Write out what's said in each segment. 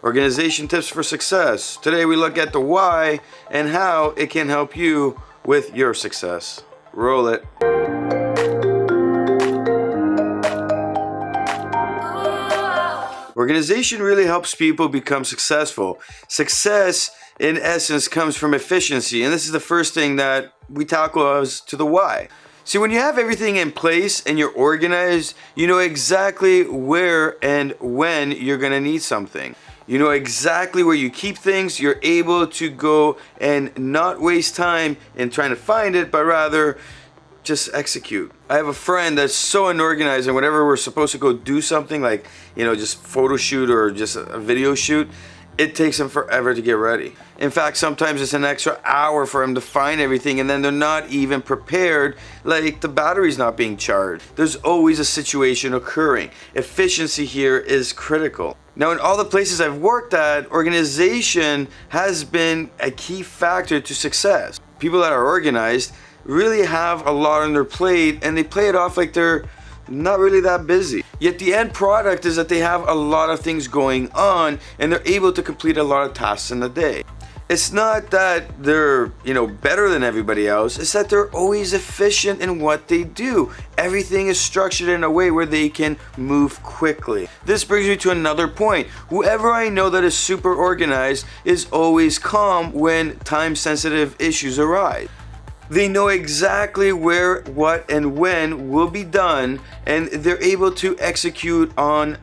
Organization tips for success. Today we look at the why and how it can help you with your success. Roll it. Organization really helps people become successful. Success, in essence, comes from efficiency, and this is the first thing that we tackle as to the why. See, when you have everything in place and you're organized, you know exactly where and when you're gonna need something. You know exactly where you keep things. You're able to go and not waste time in trying to find it, but rather just execute. I have a friend that's so unorganized, and whenever we're supposed to go do something like, just photo shoot or just a video shoot, it takes him forever to get ready. In fact, sometimes it's an extra hour for him to find everything, and then they're not even prepared, like the battery's not being charged. There's always a situation occurring. Efficiency here is critical. Now, in all the places I've worked at, organization has been a key factor to success. People that are organized really have a lot on their plate, and they play it off like they're not really that busy. Yet the end product is that they have a lot of things going on, and they're able to complete a lot of tasks in a day. It's not that they're, better than everybody else. It's that they're always efficient in what they do. Everything is structured in a way where they can move quickly. This brings me to another point. Whoever I know that is super organized is always calm when time-sensitive issues arise. They know exactly where, what, and when will be done, and they're able to execute on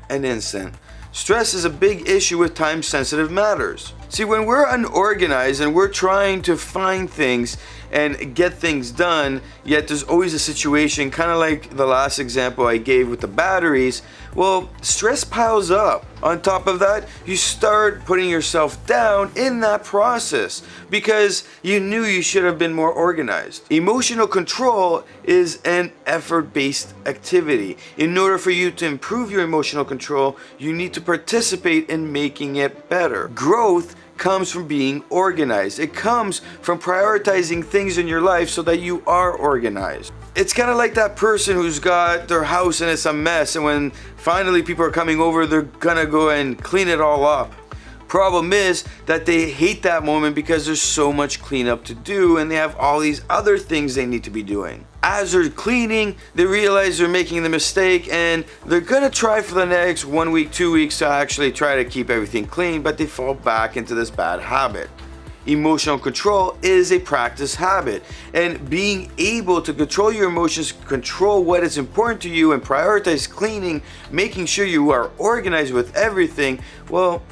an instant. Stress is a big issue with time-sensitive matters. See, when we're unorganized and we're trying to find things and get things done, yet there's always a situation, kind of like the last example I gave with the batteries, well, stress piles up. On top of that, you start putting yourself down in that process because you knew you should have been more organized. Emotional control is an effort-based activity. In order for you to improve your emotional control, you need to participate in making it better. Growth comes from being organized. It comes from prioritizing things in your life so that you are organized. It's kind of like that person who's got their house and it's a mess, and when finally people are coming over, they're gonna go and clean it all up. Problem is that they hate that moment because there's so much cleanup to do and they have all these other things they need to be doing. As they're cleaning, they realize they're making the mistake, and they're gonna try for the next 1 week, 2 weeks to actually try to keep everything clean, but they fall back into this bad habit. Emotional control is a practice habit, and being able to control your emotions, control what is important to you, and prioritize cleaning, making sure you are organized with everything, well,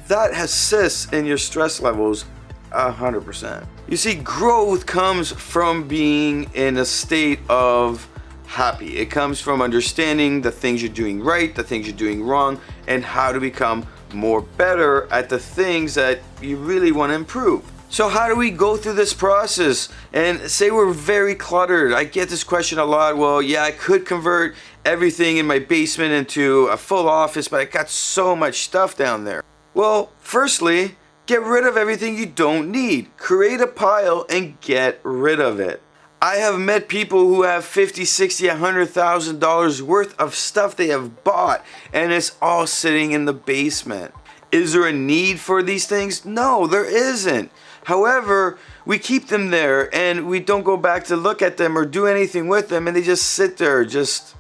that assists in your stress levels 100%. You see, growth comes from being in a state of happy. It comes from understanding the things you're doing right, the things you're doing wrong, and how to become more better at the things that you really want to improve. So how do we go through this process? And say we're very cluttered. I get this question a lot. Well, yeah, I could convert everything in my basement into a full office, but I got so much stuff down there. Well, firstly, get rid of everything you don't need. Create a pile and get rid of it. I have met people who have $50, $60, $100,000 worth of stuff they have bought, and it's all sitting in the basement. Is there a need for these things? No, there isn't. However, we keep them there and we don't go back to look at them or do anything with them, and they just sit there just,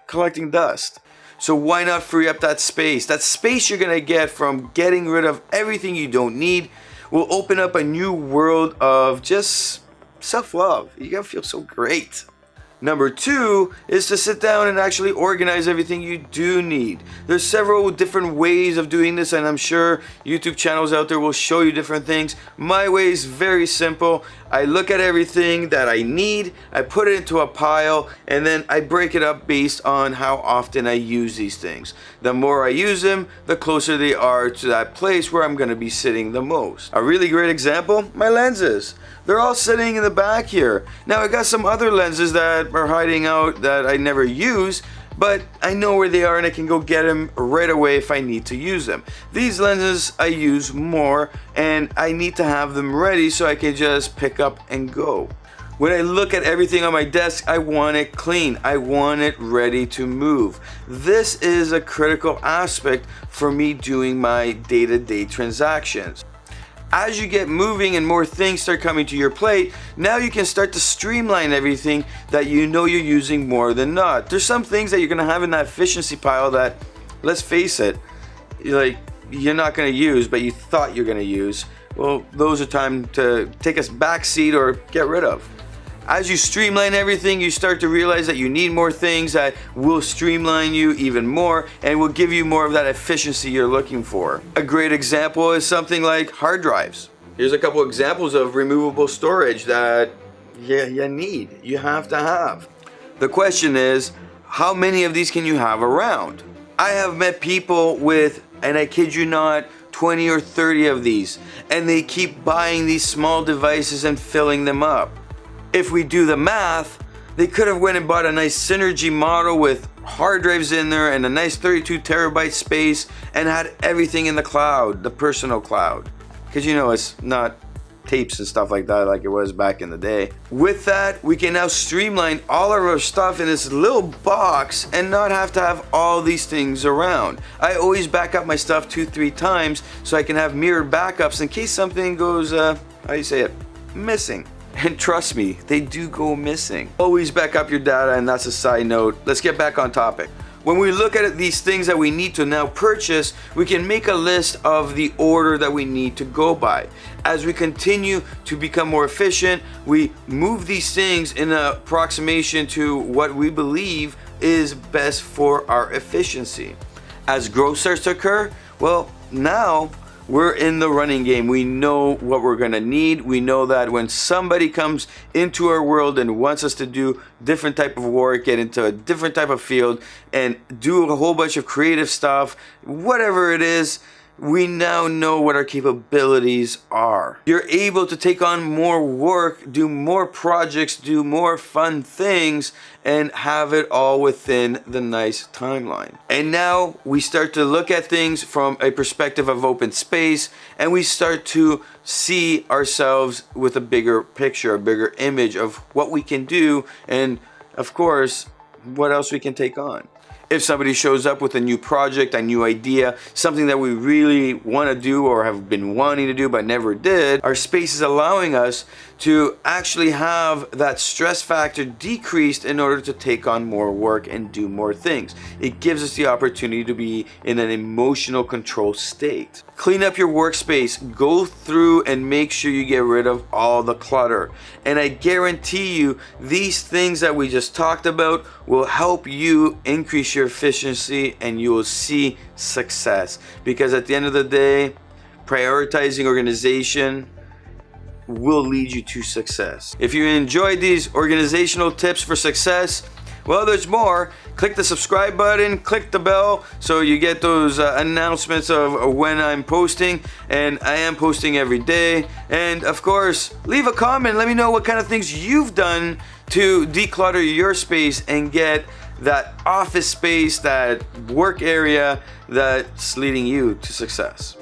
collecting dust. So why not free up that space? That space you're gonna get from getting rid of everything you don't need will open up a new world of just self-love. You're gonna feel so great. Number 2 is to sit down and actually organize everything you do need. There's several different ways of doing this, and I'm sure YouTube channels out there will show you different things. My way is very simple. I look at everything that I need, I put it into a pile, and then I break it up based on how often I use these things. The more I use them, the closer they are to that place where I'm gonna be sitting the most. A really great example, my lenses. They're all sitting in the back here. Now I got some other lenses that are hiding out that I never use, but I know where they are and I can go get them right away if I need to use them. These lenses I use more, and I need to have them ready so I can just pick up and go. When I look at everything on my desk, I want it clean. I want it ready to move. This is a critical aspect for me doing my day-to-day transactions. As you get moving and more things start coming to your plate, now you can start to streamline everything that you know you're using more than not. There's some things that you're gonna have in that efficiency pile that, let's face it, you're not gonna use, but you thought you're gonna use. Well, those are time to take a back seat or get rid of. As you streamline everything, you start to realize that you need more things that will streamline you even more and will give you more of that efficiency you're looking for. A great example is something like hard drives. Here's a couple examples of removable storage that you need, you have to have. The question is, how many of these can you have around? I have met people with, and I kid you not, 20 or 30 of these, and they keep buying these small devices and filling them up. If we do the math, they could have went and bought a nice Synergy model with hard drives in there and a nice 32 terabyte space and had everything in the cloud, the personal cloud. Because you know, it's not tapes and stuff like that like it was back in the day. With that, we can now streamline all of our stuff in this little box and not have to have all these things around. I always back up my stuff 2-3 times so I can have mirrored backups in case something goes, how do you say it, missing. And trust me, they do go missing. Always back up your data, and that's a side note. Let's get back on topic. When we look at these things that we need to now purchase, we can make a list of the order that we need to go by. As we continue to become more efficient, we move these things in approximation to what we believe is best for our efficiency. As growth starts to occur, well, now we're in the running game. We know what we're gonna need. We know that when somebody comes into our world and wants us to do different type of work, get into a different type of field and do a whole bunch of creative stuff, whatever it is, we now know what our capabilities are. You're able to take on more work, do more projects, do more fun things, and have it all within the nice timeline. And now we start to look at things from a perspective of open space, and we start to see ourselves with a bigger picture, a bigger image of what we can do, and of course, what else we can take on. If somebody shows up with a new project, a new idea, something that we really want to do or have been wanting to do but never did, our space is allowing us to actually have that stress factor decreased in order to take on more work and do more things. It gives us the opportunity to be in an emotional control state. Clean up your workspace, go through and make sure you get rid of all the clutter. And I guarantee you, these things that we just talked about will help you increase your efficiency and you will see success. Because at the end of the day, prioritizing organization will lead you to success. If you enjoyed these organizational tips for success, well, there's more. Click the subscribe button, click the bell so you get those announcements of when I'm posting, and I am posting every day. And of course, leave a comment, let me know what kind of things you've done to declutter your space and get that office space, that work area that's leading you to success.